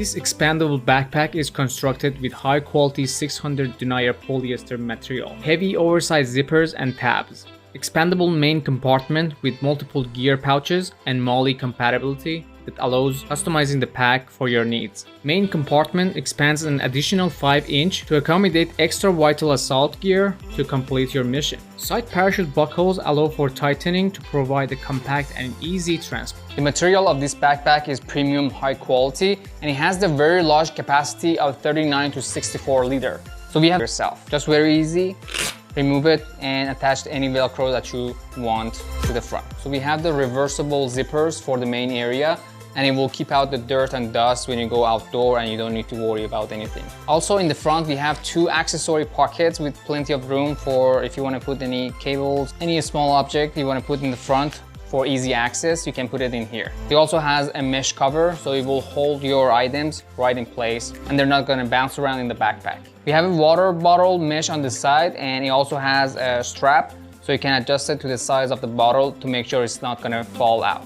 This expandable backpack is constructed with high quality 600 denier polyester material, heavy oversized zippers and tabs, expandable main compartment with multiple gear pouches and MOLLE compatibility that allows customizing the pack for your needs. Main compartment expands an additional 5-inch to accommodate extra vital assault gear to complete your mission. Side parachute buckles allow for tightening to provide a compact and easy transport. The material of this backpack is premium high quality and it has the very large capacity of 39 to 64 liter. So we have yourself. Just very easy. Remove it and attach any Velcro that you want to the front. So we have the reversible zippers for the main area, and it will keep out the dirt and dust when you go outdoor and you don't need to worry about anything. Also in the front, we have 2 accessory pockets with plenty of room for if you want to put any cables, any small object you want to put in the front for easy access, you can put it in here. It also has a mesh cover, so it will hold your items right in place and they're not going to bounce around in the backpack. We have a water bottle mesh on the side, and it also has a strap so you can adjust it to the size of the bottle to make sure it's not going to fall out.